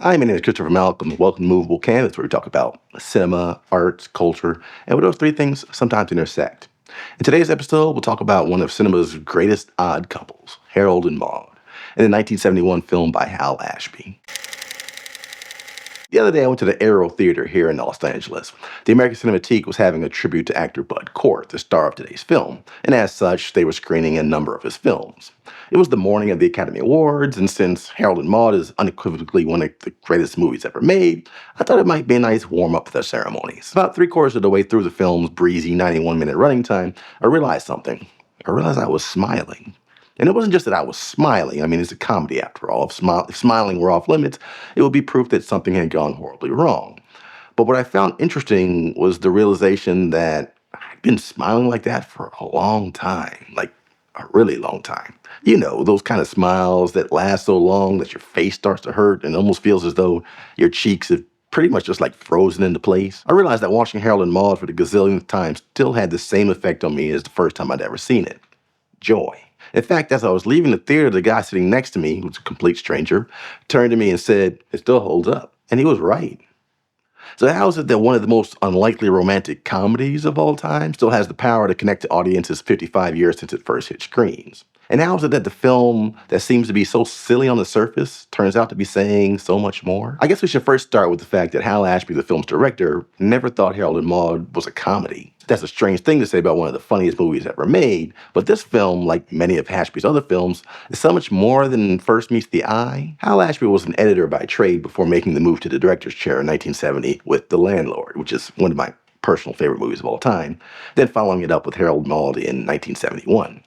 Hi, my name is Christopher Malcolm. Welcome to Movable Canvas, where we talk about cinema, arts, culture, and where those three things sometimes intersect. In today's episode, we'll talk about one of cinema's greatest odd couples, Harold and Maude, in the 1971 film by Hal Ashby. The other day, I went to the Aero Theater here in Los Angeles. The American Cinematique was having a tribute to actor Bud Cort, the star of today's film, and as such, they were screening a number of his films. It was the morning of the Academy Awards, and since Harold and Maude is unequivocally one of the greatest movies ever made, I thought it might be a nice warm-up for the ceremonies. About three-quarters of the way through the film's breezy 91-minute running time, I realized something. I realized I was smiling. And it wasn't just that I was smiling. I mean, it's a comedy after all. If smiling were off limits, it would be proof that something had gone horribly wrong. But what I found interesting was the realization that I'd been smiling like that for a long time, like a really long time. You know, those kind of smiles that last so long that your face starts to hurt and almost feels as though your cheeks have pretty much just like frozen into place. I realized that watching Harold and Maude for the gazillionth time still had the same effect on me as the first time I'd ever seen it. Joy. In fact, as I was leaving the theater, the guy sitting next to me, who's a complete stranger, turned to me and said, "It still holds up." And he was right. So how is it that one of the most unlikely romantic comedies of all time still has the power to connect to audiences 55 years since it first hit screens? And how is it that the film that seems to be so silly on the surface turns out to be saying so much more? I guess we should first start with the fact that Hal Ashby, the film's director, never thought Harold and Maude was a comedy. That's a strange thing to say about one of the funniest movies ever made, but this film, like many of Ashby's other films, is so much more than first meets the eye. Hal Ashby was an editor by trade before making the move to the director's chair in 1970 with The Landlord, which is one of my personal favorite movies of all time, then following it up with Harold and Maude in 1971.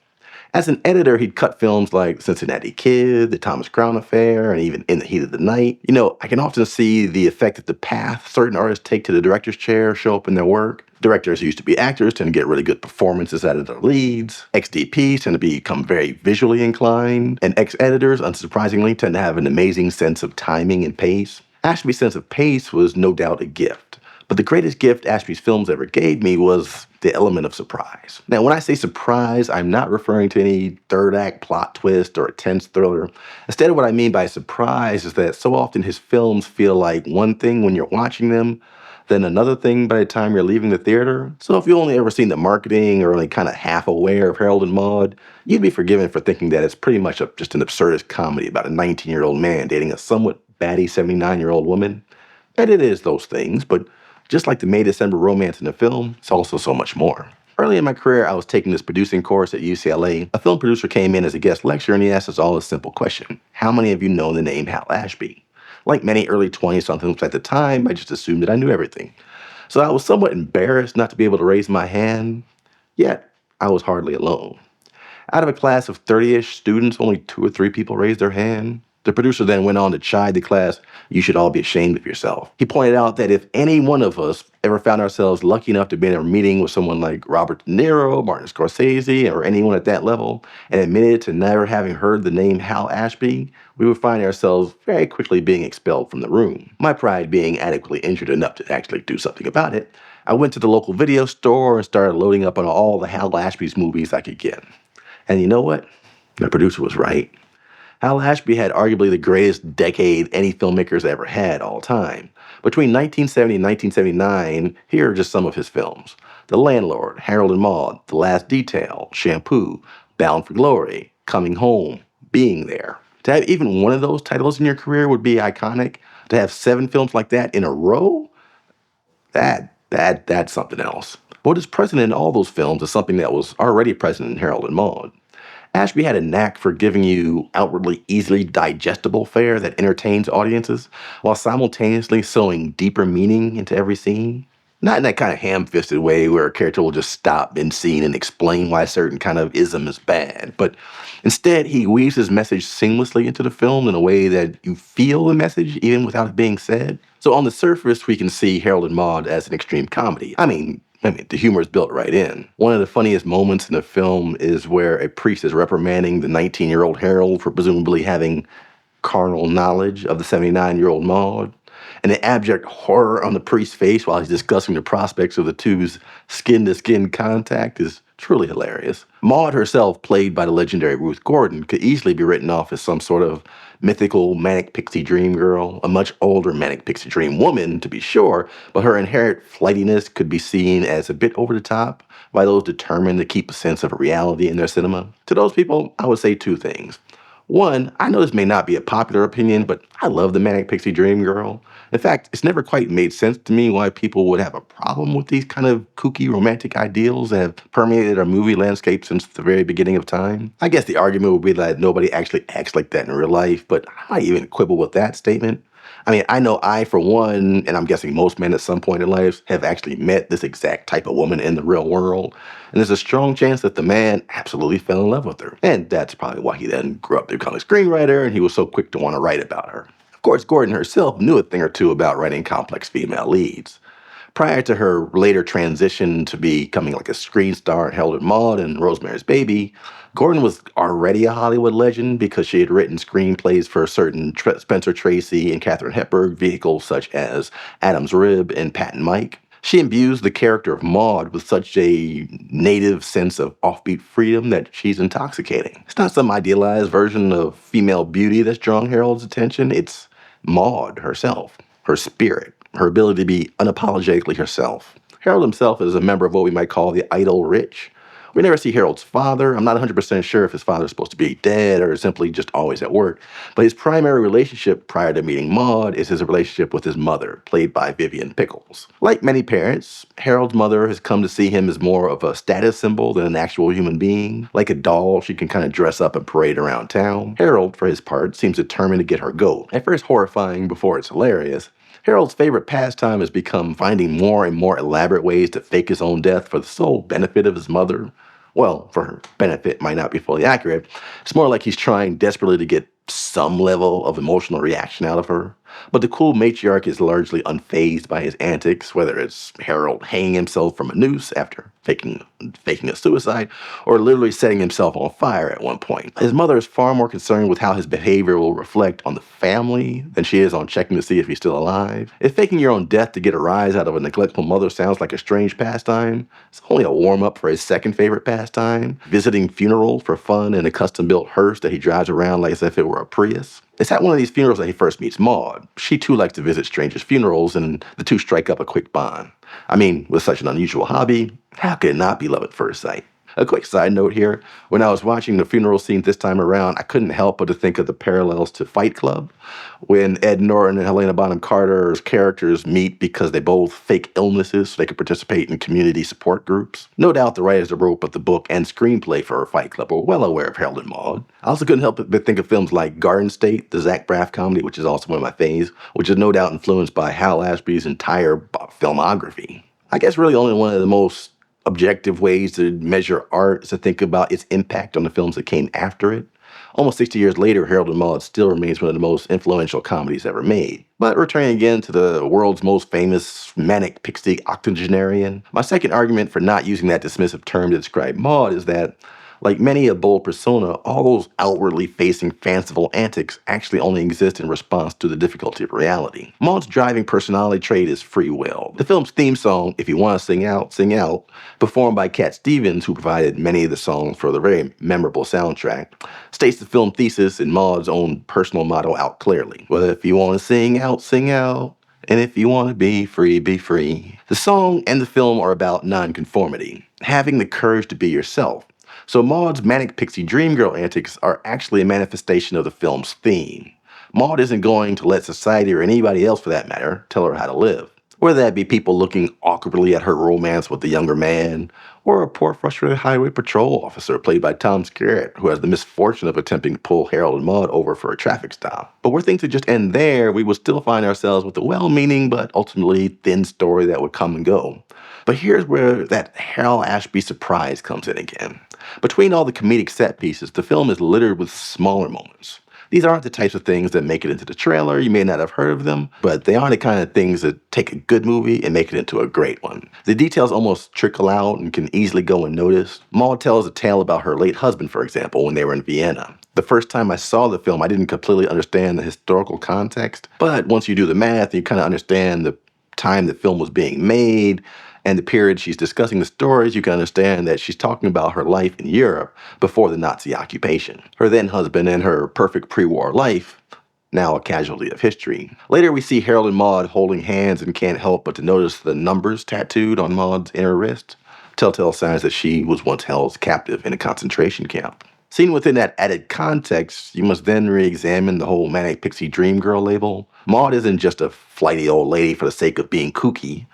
As an editor, he'd cut films like Cincinnati Kid, The Thomas Crown Affair, and even In the Heat of the Night. You know, I can often see the effect that the path certain artists take to the director's chair show up in their work. Directors who used to be actors tend to get really good performances out of their leads. Ex-DPs tend to become very visually inclined. And ex-editors, unsurprisingly, tend to have an amazing sense of timing and pace. Ashby's sense of pace was no doubt a gift. But the greatest gift Ashby's films ever gave me was the element of surprise. Now, when I say surprise, I'm not referring to any third act plot twist or a tense thriller. Instead, what I mean by surprise is that so often his films feel like one thing when you're watching them, then another thing by the time you're leaving the theater. So if you only ever seen the marketing or only kind of half aware of Harold and Maude, you'd be forgiven for thinking that it's pretty much just an absurdist comedy about a 19-year-old man dating a somewhat batty 79-year-old woman. And it is those things, but just like the May December romance in the film, it's also so much more. Early in my career, I was taking this producing course at UCLA. A film producer came in as a guest lecturer and he asked us all a simple question. How many of you know the name Hal Ashby? Like many early 20-somethings at the time, I just assumed that I knew everything. So I was somewhat embarrassed not to be able to raise my hand, yet I was hardly alone. Out of a class of 30-ish students, only 2 or 3 people raised their hand. The producer then went on to chide the class, "You should all be ashamed of yourself." He pointed out that if any one of us ever found ourselves lucky enough to be in a meeting with someone like Robert De Niro, Martin Scorsese, or anyone at that level, and admitted to never having heard the name Hal Ashby, we would find ourselves very quickly being expelled from the room. My pride being adequately injured enough to actually do something about it, I went to the local video store and started loading up on all the Hal Ashby's movies I could get. And you know what? The producer was right. Hal Ashby had arguably the greatest decade any filmmakers ever had all time. Between 1970 and 1979, here are just some of his films. The Landlord, Harold and Maude, The Last Detail, Shampoo, Bound for Glory, Coming Home, Being There. To have even one of those titles in your career would be iconic. To have 7 films like that in a row, that's something else. What is present in all those films is something that was already present in Harold and Maude. Ashby had a knack for giving you outwardly easily digestible fare that entertains audiences, while simultaneously sowing deeper meaning into every scene. Not in that kind of ham-fisted way where a character will just stop mid-scene and explain why a certain kind of ism is bad, but instead he weaves his message seamlessly into the film in a way that you feel the message even without it being said. So on the surface, we can see Harold and Maude as an extreme comedy. I mean, the humor is built right in. One of the funniest moments in the film is where a priest is reprimanding the 19-year-old Harold for presumably having carnal knowledge of the 79-year-old Maude. And the abject horror on the priest's face while he's discussing the prospects of the two's skin-to-skin contact is Truly hilarious. Maude herself, played by the legendary Ruth Gordon, could easily be written off as some sort of mythical manic pixie dream girl, a much older manic pixie dream woman, to be sure, but her inherent flightiness could be seen as a bit over the top by those determined to keep a sense of reality in their cinema. To those people, I would say two things. One, I know this may not be a popular opinion, but I love the Manic Pixie Dream Girl. In fact, it's never quite made sense to me why people would have a problem with these kind of kooky romantic ideals that have permeated our movie landscape since the very beginning of time. I guess the argument would be that nobody actually acts like that in real life, but I even quibble with that statement. I mean, I know I, for one, and I'm guessing most men at some point in life, have actually met this exact type of woman in the real world. And there's a strong chance that the man absolutely fell in love with her. And that's probably why he then grew up to become a screenwriter and he was so quick to want to write about her. Of course, Gordon herself knew a thing or two about writing complex female leads. Prior to her later transition to becoming like a screen star in Harold and Maude and Rosemary's Baby, Gordon was already a Hollywood legend because she had written screenplays for certain Spencer Tracy and Katharine Hepburn vehicles such as Adam's Rib and Pat and Mike. She imbues the character of Maude with such a native sense of offbeat freedom that she's intoxicating. It's not some idealized version of female beauty that's drawing Harold's attention. It's Maude herself, her spirit, her ability to be unapologetically herself. Harold himself is a member of what we might call the idle rich. We never see Harold's father. I'm not 100% sure if his father is supposed to be dead or simply just always at work. But his primary relationship prior to meeting Maude is his relationship with his mother, played by Vivian Pickles. Like many parents, Harold's mother has come to see him as more of a status symbol than an actual human being. Like a doll she can kind of dress up and parade around town. Harold, for his part, seems determined to get her goat. At first horrifying before it's hilarious, Harold's favorite pastime has become finding more and more elaborate ways to fake his own death for the sole benefit of his mother. Well, for her benefit might not be fully accurate. It's more like he's trying desperately to get some level of emotional reaction out of her. But the cool matriarch is largely unfazed by his antics, whether it's Harold hanging himself from a noose after faking a suicide, or literally setting himself on fire at one point. His mother is far more concerned with how his behavior will reflect on the family than she is on checking to see if he's still alive. If faking your own death to get a rise out of a neglectful mother sounds like a strange pastime, it's only a warm-up for his second favorite pastime, visiting funerals for fun in a custom-built hearse that he drives around like as if it were a Prius. It's at one of these funerals that he first meets Maude. She too likes to visit strangers' funerals, and the two strike up a quick bond. I mean, with such an unusual hobby, how could it not be love at first sight? A quick side note here, when I was watching the funeral scene this time around, I couldn't help but to think of the parallels to Fight Club, when Ed Norton and Helena Bonham Carter's characters meet because they both fake illnesses so they could participate in community support groups. No doubt the writers that wrote both the book and screenplay for Fight Club were well aware of Harold and Maude. I also couldn't help but think of films like Garden State, the Zach Braff comedy, which is also one of my faves, which is no doubt influenced by Hal Ashby's entire filmography. I guess really only one of the most objective ways to measure art is to think about its impact on the films that came after it. Almost 60 years later, Harold and Maude still remains one of the most influential comedies ever made. But returning again to the world's most famous manic pixie octogenarian, my second argument for not using that dismissive term to describe Maude is that, like many a bold persona, all those outwardly facing fanciful antics actually only exist in response to the difficulty of reality. Maude's driving personality trait is free will. The film's theme song, If You Want to Sing Out, performed by Cat Stevens, who provided many of the songs for the very memorable soundtrack, states the film thesis in Maude's own personal motto out clearly. Well, if you want to sing out, sing out. And if you want to be free, be free. The song and the film are about nonconformity, having the courage to be yourself. So Maude's manic pixie dream girl antics are actually a manifestation of the film's theme. Maude isn't going to let society, or anybody else for that matter, tell her how to live. Whether that be people looking awkwardly at her romance with the younger man, or a poor frustrated highway patrol officer played by Tom Skerritt, who has the misfortune of attempting to pull Harold and Maude over for a traffic stop. But were things to just end there, we would still find ourselves with a well-meaning but ultimately thin story that would come and go. But here's where that Hal Ashby surprise comes in again. Between all the comedic set pieces, the film is littered with smaller moments. These aren't the types of things that make it into the trailer. You may not have heard of them, but they are the kind of things that take a good movie and make it into a great one. The details almost trickle out and can easily go unnoticed. Maude tells a tale about her late husband, for example, when they were in Vienna. The first time I saw the film, I didn't completely understand the historical context, but once you do the math, you kind of understand the time the film was being made, And the period she's discussing the stories, you can understand that she's talking about her life in Europe before the Nazi occupation. Her then husband and her perfect pre-war life, now a casualty of history. Later, we see Harold and Maude holding hands and can't help but to notice the numbers tattooed on Maude's inner wrist, telltale signs that she was once held captive in a concentration camp. Seen within that added context, you must then re-examine the whole Manic Pixie Dream Girl label. Maude isn't just a flighty old lady for the sake of being kooky.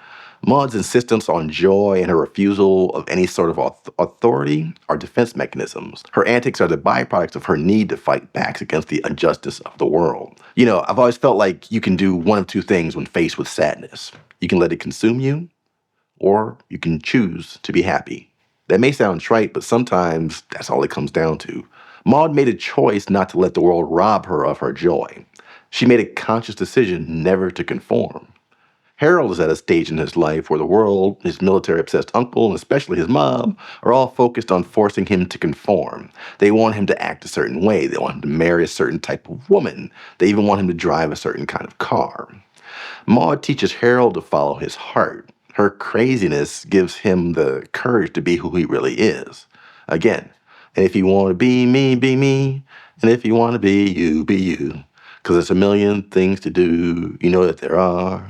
Maude's insistence on joy and her refusal of any sort of authority are defense mechanisms. Her antics are the byproducts of her need to fight back against the injustice of the world. You know, I've always felt like you can do one of two things when faced with sadness. You can let it consume you, or you can choose to be happy. That may sound trite, but sometimes that's all it comes down to. Maude made a choice not to let the world rob her of her joy. She made a conscious decision never to conform. Harold is at a stage in his life where the world, his military-obsessed uncle, and especially his mom, are all focused on forcing him to conform. They want him to act a certain way. They want him to marry a certain type of woman. They even want him to drive a certain kind of car. Maude teaches Harold to follow his heart. Her craziness gives him the courage to be who he really is. Again, and if you want to be me, be me. And if you want to be you, be you. Because there's a million things to do. You know that there are.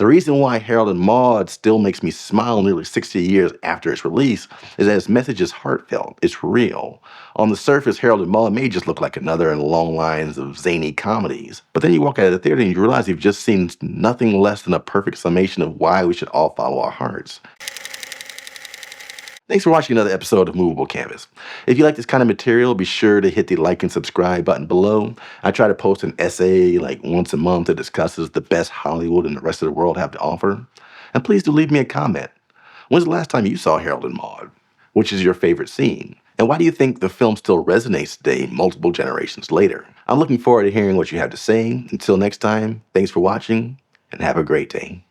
The reason why Harold and Maude still makes me smile nearly 60 years after its release is that its message is heartfelt. It's real. On the surface, Harold and Maude may just look like another in long lines of zany comedies. But then you walk out of the theater and you realize you've just seen nothing less than a perfect summation of why we should all follow our hearts. Thanks for watching another episode of Movable Canvas. If you like this kind of material, be sure to hit the like and subscribe button below. I try to post an essay like once a month that discusses the best Hollywood and the rest of the world have to offer. And please do leave me a comment. When's the last time you saw Harold and Maude? Which is your favorite scene? And why do you think the film still resonates today, multiple generations later? I'm looking forward to hearing what you have to say. Until next time, thanks for watching and have a great day.